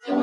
Hello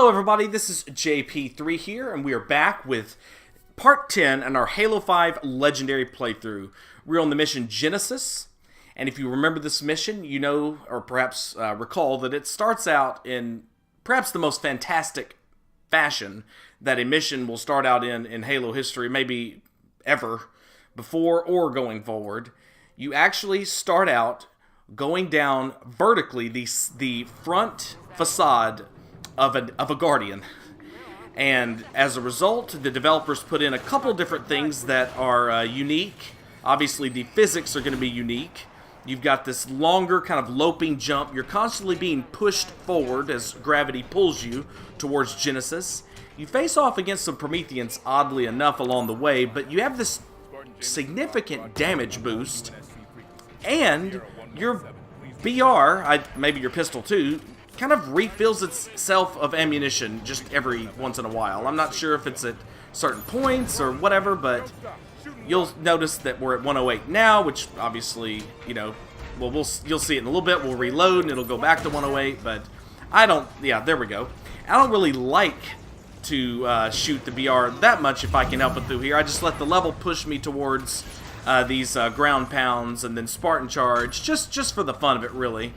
everybody, this is JP3 here, and we are back with Part 10 in our Halo 5 Legendary playthrough. We're on the mission Genesis, and if you remember this mission, you know, or perhaps recall, that it starts out in perhaps the most fantastic fashion that a mission will start out in Halo history, maybe ever, before or going forward. You actually start out going down vertically the front facade of a Guardian, and as a result, the developers put in a couple different things that are unique. Obviously, the physics are going to be unique. You've got this longer kind of loping jump. You're constantly being pushed forward as gravity pulls you towards Genesis. You face off against some Prometheans, oddly enough, along the way, but you have this significant damage boost, and your BR, maybe your pistol too, kind of refills itself of ammunition just every once in a while. I'm not sure if it's at certain points or whatever, but you'll notice that we're at 108 now, which obviously, you know, well, you'll see it in a little bit. We'll reload and it'll go back to 108, but there we go. I don't really like to shoot the BR that much if I can help it through here. I just let the level push me towards these ground pounds and then Spartan charge, just for the fun of it, really.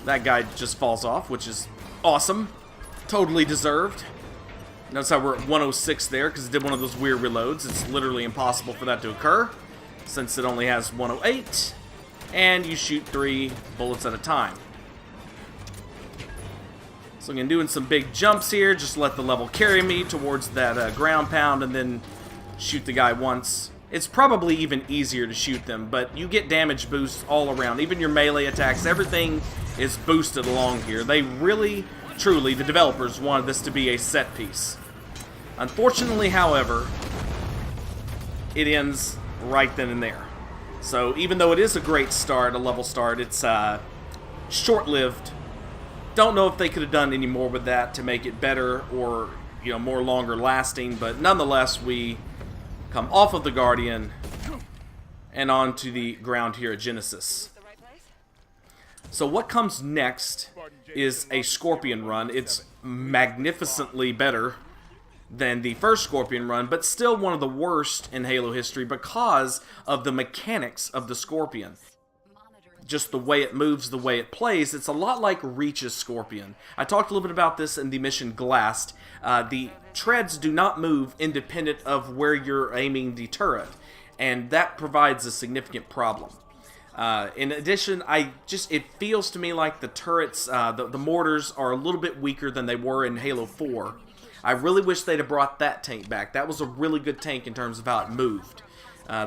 That guy just falls off, which is awesome. Totally deserved. Notice how we're at 106 there, because it did one of those weird reloads. It's literally impossible for that to occur, since it only has 108. And you shoot 3 bullets at a time. So I'm doing some big jumps here. Just let the level carry me towards that ground pound, and then shoot the guy once. It's probably even easier to shoot them, but you get damage boosts all around. Even your melee attacks, everything is boosted along here. They really, truly, the developers wanted this to be a set piece. Unfortunately, however, it ends right then and there. So even though it is a great start, a level start, it's short-lived. Don't know if they could have done any more with that to make it better or, you know, more longer lasting, but nonetheless, we come off of the Guardian and onto the ground here at Genesis. So what comes next is a Scorpion run. It's magnificently better than the first Scorpion run, but still one of the worst in Halo history because of the mechanics of the Scorpion. Just the way it moves, the way it plays, it's a lot like Reach's Scorpion. I talked a little bit about this in the mission Glassed. The treads do not move independent of where you're aiming the turret, and that provides a significant problem. In addition, it feels to me like the turrets, the mortars are a little bit weaker than they were in Halo 4. I really wish they'd have brought that tank back. That was a really good tank in terms of how it moved.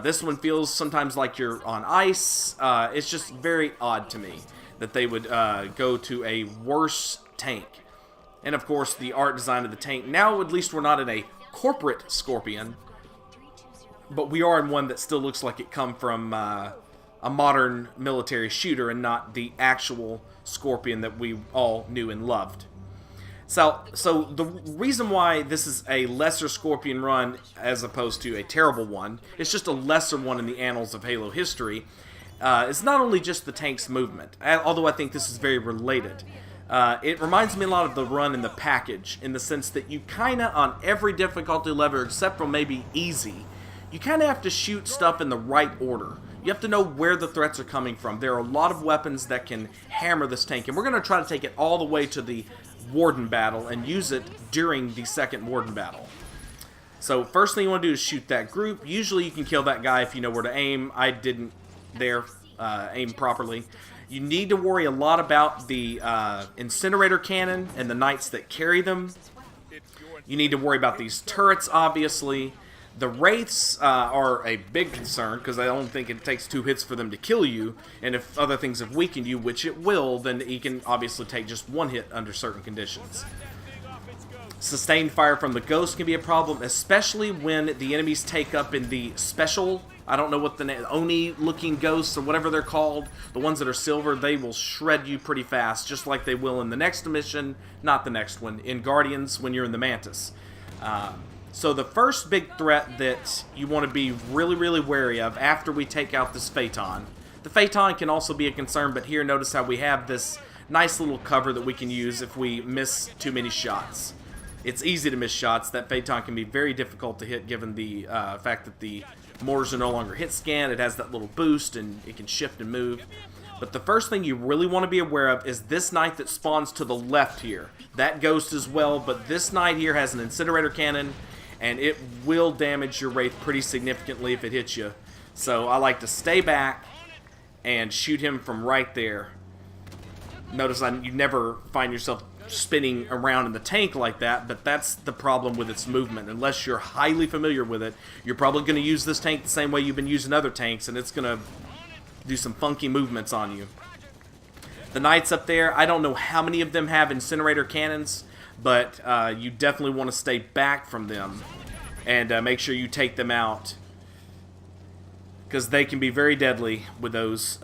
This one feels sometimes like you're on ice. It's just very odd to me that they would go to a worse tank. And of course, the art design of the tank. Now, at least we're not in a corporate Scorpion, but we are in one that still looks like it come from a modern military shooter and not the actual Scorpion that we all knew and loved. So the reason why this is a lesser Scorpion run as opposed to a terrible one, it's just a lesser one in the annals of Halo history, it's not only just the tank's movement, although I think this is very related. It reminds me a lot of the run in the package, in the sense that you kind of, on every difficulty level except for maybe easy, you kind of have to shoot stuff in the right order. You have to know where the threats are coming from. There are a lot of weapons that can hammer this tank, and we're going to try to take it all the way to the Warden battle and use it during the second Warden battle. So first thing you want to do is shoot that group. Usually you can kill that guy if you know where to aim. I didn't aim properly. You need to worry a lot about the incinerator cannon and the knights that carry them. You need to worry about these turrets, obviously. The wraiths are a big concern, because I don't think it takes 2 hits for them to kill you, and if other things have weakened you, which it will, then you can obviously take just 1 hit under certain conditions. Sustained fire from the ghost can be a problem, especially when the enemies take up in the special, I don't know what the name, Oni-looking ghosts or whatever they're called, the ones that are silver. They will shred you pretty fast, just like they will in the next mission, not the next one, in Guardians when you're in the Mantis. So the first big threat that you want to be really, really wary of after we take out this Phaeton. The Phaeton can also be a concern, but here notice how we have this nice little cover that we can use if we miss too many shots. It's easy to miss shots. That Phaeton can be very difficult to hit given the fact that the mortars are no longer hit scan. It has that little boost and it can shift and move. But the first thing you really want to be aware of is this knight that spawns to the left here. That ghost as well, but this knight here has an incinerator cannon, and it will damage your Wraith pretty significantly if it hits you. So I like to stay back and shoot him from right there. Notice you never find yourself spinning around in the tank like that, but that's the problem with its movement. Unless you're highly familiar with it, you're probably going to use this tank the same way you've been using other tanks, and it's going to do some funky movements on you. The knights up there, I don't know how many of them have incinerator cannons, but you definitely want to stay back from them and make sure you take them out, because they can be very deadly with those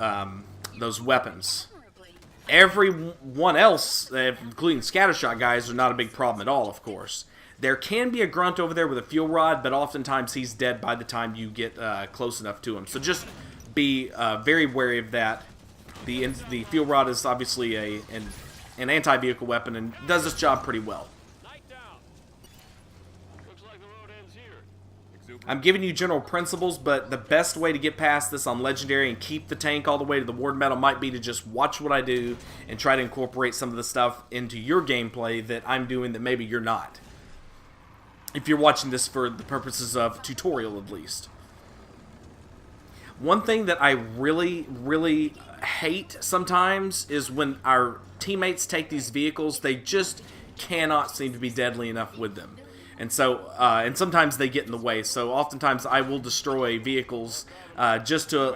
weapons. Everyone else, including scattershot guys, are not a big problem at all, of course. There can be a grunt over there with a fuel rod, but oftentimes he's dead by the time you get close enough to him. So just be very wary of that. The fuel rod is obviously an anti-vehicle weapon and does its job pretty well. I'm giving you general principles, but the best way to get past this on Legendary and keep the tank all the way to the Warden battle might be to just watch what I do and try to incorporate some of the stuff into your gameplay that I'm doing that maybe you're not. If you're watching this for the purposes of tutorial, at least. One thing that I really, really hate sometimes is when our teammates take these vehicles, they just cannot seem to be deadly enough with them. And so, and sometimes they get in the way. So oftentimes I will destroy vehicles just to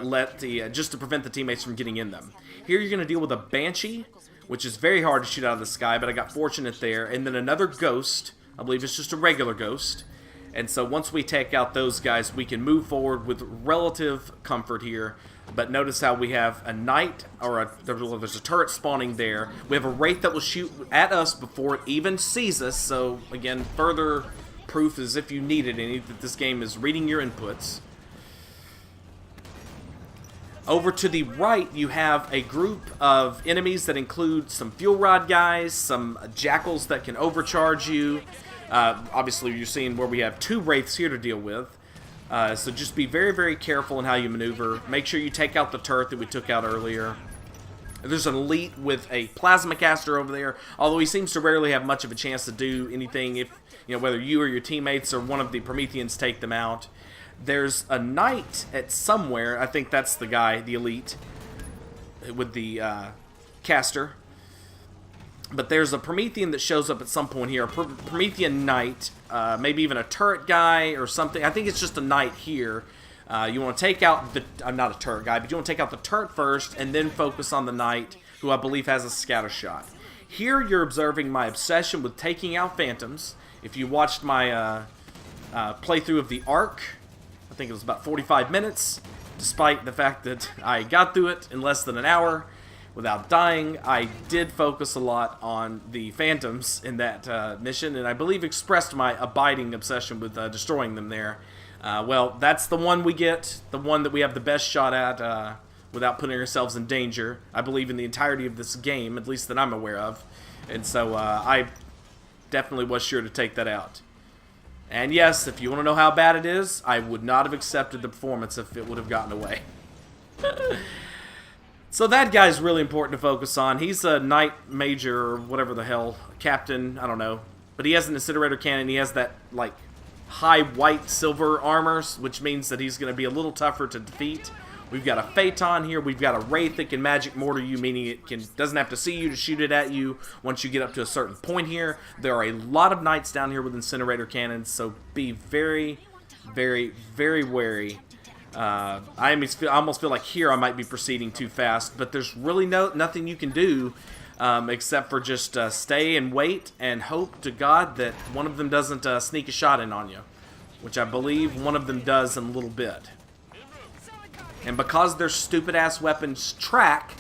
prevent the teammates from getting in them. Here you're going to deal with a Banshee, which is very hard to shoot out of the sky, but I got fortunate there. And then another Ghost. I believe it's just a regular Ghost. And so once we take out those guys, we can move forward with relative comfort here. But notice how we have a Knight, or there's a turret spawning there. We have a Wraith that will shoot at us before it even sees us. So again, further proof as if you needed any that this game is reading your inputs. Over to the right, you have a group of enemies that include some fuel rod guys, some jackals that can overcharge you. Obviously, you're seeing where we have 2 Wraiths here to deal with. So just be very, very careful in how you maneuver. Make sure you take out the turret that we took out earlier. There's an elite with a plasma caster over there, although he seems to rarely have much of a chance to do anything if, whether you or your teammates or one of the Prometheans take them out. There's a Knight at somewhere, I think that's the guy, the elite, with the caster. But there's a Promethean that shows up at some point here, a Promethean Knight, maybe even a turret guy or something. I think it's just a Knight here. You want to take out the, I'm not a turret guy, but you want to take out the turret first and then focus on the Knight, who I believe has a scatter shot. Here you're observing my obsession with taking out Phantoms. If you watched my playthrough of the Ark, I think it was about 45 minutes, despite the fact that I got through it in less than an hour without dying, I did focus a lot on the phantoms in that mission, and I believe expressed my abiding obsession with destroying them there. Well, that's the one we get, the one that we have the best shot at without putting ourselves in danger, I believe, in the entirety of this game, at least that I'm aware of. And so I definitely was sure to take that out. And yes, if you want to know how bad it is, I would not have accepted the performance if it would have gotten away. So that guy's really important to focus on. He's a knight major, or whatever the hell, captain, I don't know. But he has an incinerator cannon. He has that, like, high white silver armors, which means that he's going to be a little tougher to defeat. We've got a Phaeton here. We've got a Wraith that can magic mortar you, meaning it doesn't have to see you to shoot it at you once you get up to a certain point here. There are a lot of knights down here with incinerator cannons, so be very, very, very wary. I almost feel like here I might be proceeding too fast, but there's really nothing you can do except for just stay and wait and hope to God that one of them doesn't sneak a shot in on you, which I believe one of them does in a little bit. And because their stupid-ass weapons track,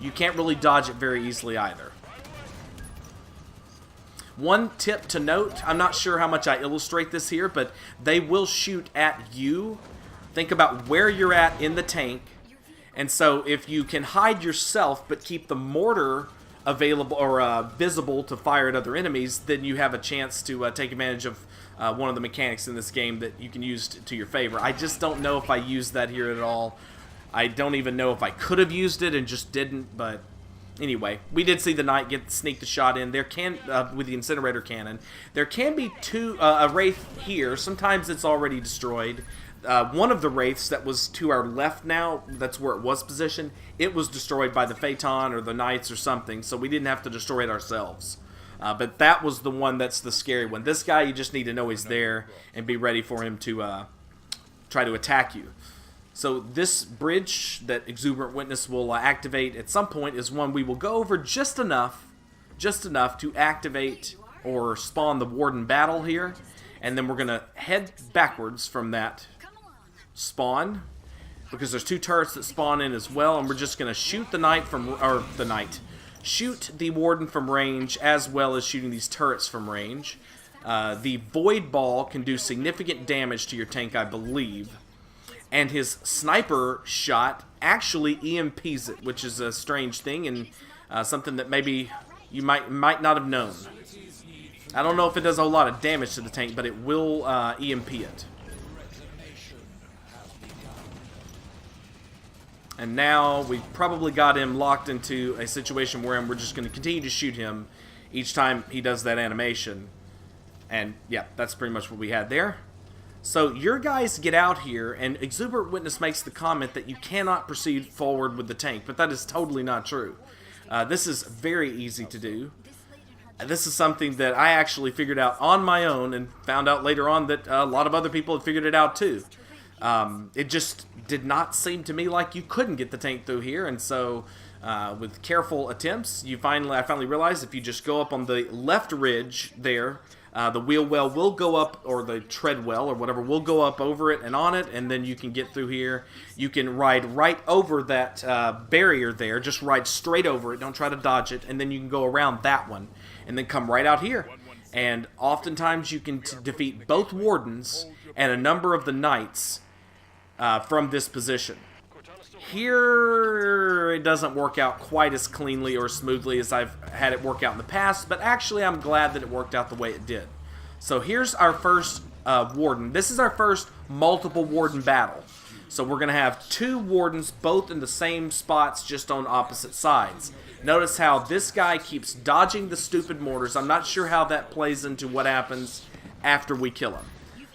you can't really dodge it very easily either. One tip to note, I'm not sure how much I illustrate this here, but they will shoot at you. Think about where you're at in the tank. And so if you can hide yourself but keep the mortar available or visible to fire at other enemies, then you have a chance to take advantage of one of the mechanics in this game that you can use to your favor. I just don't know if I used that here at all. I don't even know if I could have used it and just didn't, but anyway, we did see the knight sneak the shot in. There can, with the incinerator cannon, there can be a Wraith here. Sometimes it's already destroyed. One of the Wraiths that was to our left now, that's where it was positioned, it was destroyed by the Phaeton or the Knights or something, so we didn't have to destroy it ourselves. But that was the one that's the scary one. This guy, you just need to know he's there and be ready for him to try to attack you. So this bridge that Exuberant Witness will activate at some point is one we will go over just enough to activate or spawn the Warden battle here. And then we're going to head backwards from that spawn, because there's two turrets that spawn in as well, and we're just going to shoot the knight from, or the knight, shoot the Warden from range, as well as shooting these turrets from range. The Void Ball can do significant damage to your tank, I believe, and his sniper shot actually EMPs it, which is a strange thing, and something that maybe you might not have known. I don't know if it does a lot of damage to the tank, but it will EMP it. And now we've probably got him locked into a situation where we're just going to continue to shoot him each time he does that animation. And yeah, that's pretty much what we had there. So your guys get out here, and Exuberant Witness makes the comment that you cannot proceed forward with the tank, but that is totally not true. This is very easy to do. This is something that I actually figured out on my own, and found out later on that a lot of other people had figured it out too. It just did not seem to me like you couldn't get the tank through here, and so with careful attempts, I finally realized if you just go up on the left ridge there, the wheel well will go up, or the tread well, or whatever, will go up over it and on it, and then you can get through here. You can ride right over that barrier there, just ride straight over it, don't try to dodge it, and then you can go around that one, and then come right out here. And oftentimes you can defeat both Wardens and a number of the Knights from this position. Here, it doesn't work out quite as cleanly or smoothly as I've had it work out in the past, but actually I'm glad that it worked out the way it did. So here's our first Warden. This is our first multiple Warden battle. So we're going to have two Wardens both in the same spots, just on opposite sides. Notice how this guy keeps dodging the stupid mortars. I'm not sure how that plays into what happens after we kill him.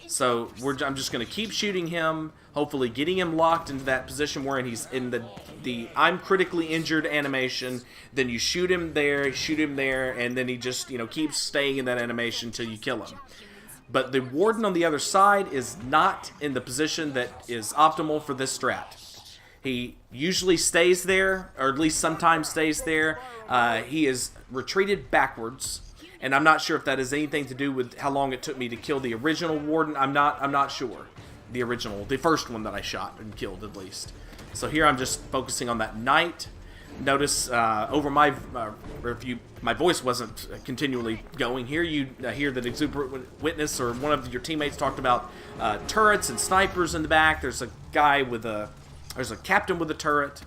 So I'm just going to keep shooting him, hopefully getting him locked into that position where he's in the I'm critically injured animation. Then you shoot him there, and then he just, keeps staying in that animation until you kill him. But the Warden on the other side is not in the position that is optimal for this strat. He usually stays there, or at least sometimes stays there. He is retreated backwards. And I'm not sure if that has anything to do with how long it took me to kill the original Warden. I'm not sure. the original, the first one that I shot and killed at least. So here I'm just focusing on that knight. Notice over my review, my voice wasn't continually going here. You hear that Exuberant Witness or one of your teammates talked about turrets and snipers in the back. There's a guy with there's a captain with a turret.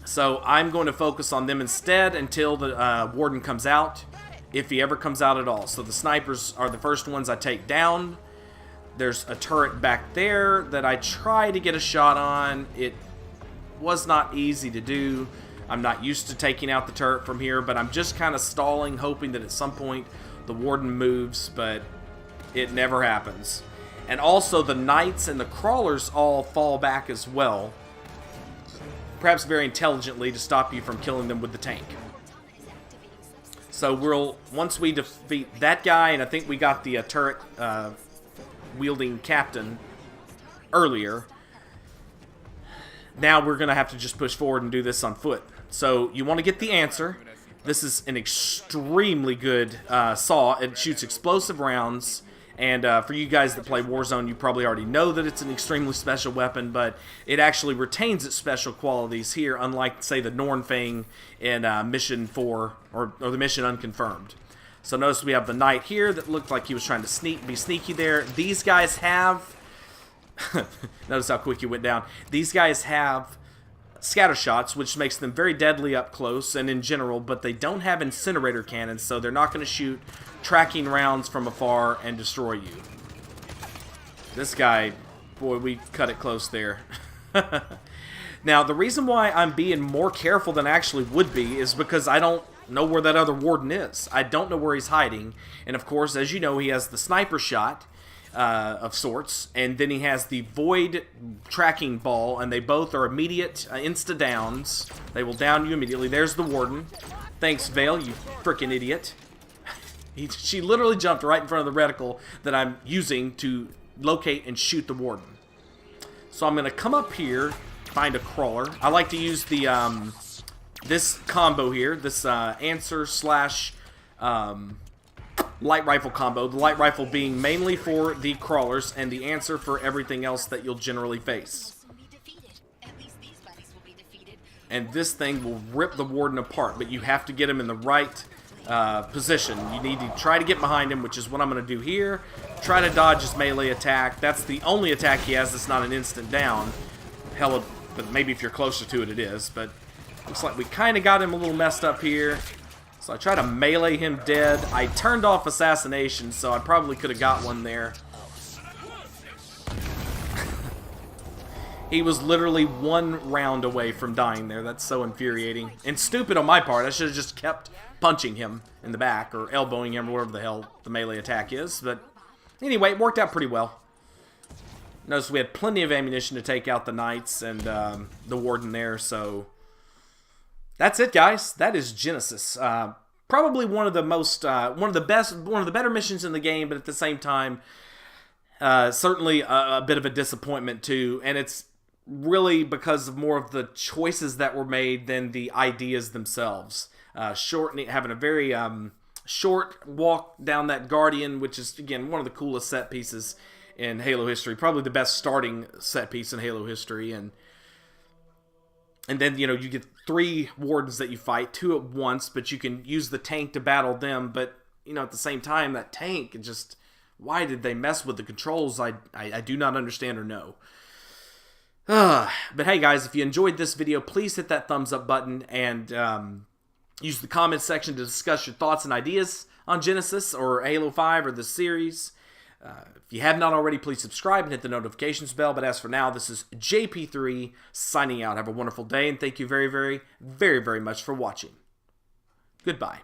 So I'm going to focus on them instead until the warden comes out, if he ever comes out at all. So the snipers are the first ones I take down. There's a turret back there that I try to get a shot on. It was not easy to do. I'm not used to taking out the turret from here, but I'm just kind of stalling, hoping that at some point the warden moves, but it never happens. And also the knights and the crawlers all fall back as well, perhaps very intelligently to stop you from killing them with the tank. So once we defeat that guy, and I think we got the turret wielding captain earlier, now we're going to have to just push forward and do this on foot. So you want to get the answer. This is an extremely good saw. It shoots explosive rounds. And for you guys that play Warzone, you probably already know that it's an extremely special weapon, but it actually retains its special qualities here, unlike, say, the Nornfang in Mission 4, or the Mission Unconfirmed. So notice we have the knight here that looked like he was trying to be sneaky there. These guys have... Notice how quick he went down. These guys have scatter shots, which makes them very deadly up close and in general, but they don't have incinerator cannons, so they're not going to shoot tracking rounds from afar and destroy you. This guy, boy, we cut it close there. Now, the reason why I'm being more careful than I actually would be is because I don't know where that other warden is. I don't know where he's hiding, and of course, as you know, he has the sniper shot of sorts, and then he has the void tracking ball, and they both are immediate insta downs. They will down you immediately. There's the warden. Thanks, Vale, you freaking idiot. She literally jumped right in front of the reticle that I'm using to locate and shoot the warden. So I'm going to come up here, find a crawler. I like to use the this combo here, this answer slash light rifle combo. The light rifle being mainly for the crawlers and the answer for everything else that you'll generally face. And this thing will rip the warden apart, but you have to get him in the right position. You need to try to get behind him, which is what I'm going to do here. Try to dodge his melee attack. That's the only attack he has that's not an instant down. Hell, but maybe if you're closer to it, it is. But looks like we kind of got him a little messed up here. So I try to melee him dead. I turned off assassination, so I probably could have got one there. He was literally one round away from dying there. That's so infuriating. And stupid on my part. I should have just kept punching him in the back or elbowing him or whatever the hell the melee attack is. But anyway, it worked out pretty well. Notice we had plenty of ammunition to take out the knights and the warden there, so... That's it, guys. That is Genesis. Probably one of the most, one of the better missions in the game, but at the same time, certainly a bit of a disappointment too. And it's really because of more of the choices that were made than the ideas themselves. Having a very short walk down that Guardian, which is again one of the coolest set pieces in Halo history, probably the best starting set piece in Halo history, and then, you know, you get 3 wardens that you fight, 2 at once, but you can use the tank to battle them. But, you know, at the same time, that tank, just, why did they mess with the controls? I do not understand or know. But hey, guys, if you enjoyed this video, please hit that thumbs up button and use the comments section to discuss your thoughts and ideas on Genesis or Halo 5 or the series. If you have not already, please subscribe and hit the notifications bell. But as for now, this is JP3 signing out. Have a wonderful day, and thank you very, very, very, very much for watching. Goodbye.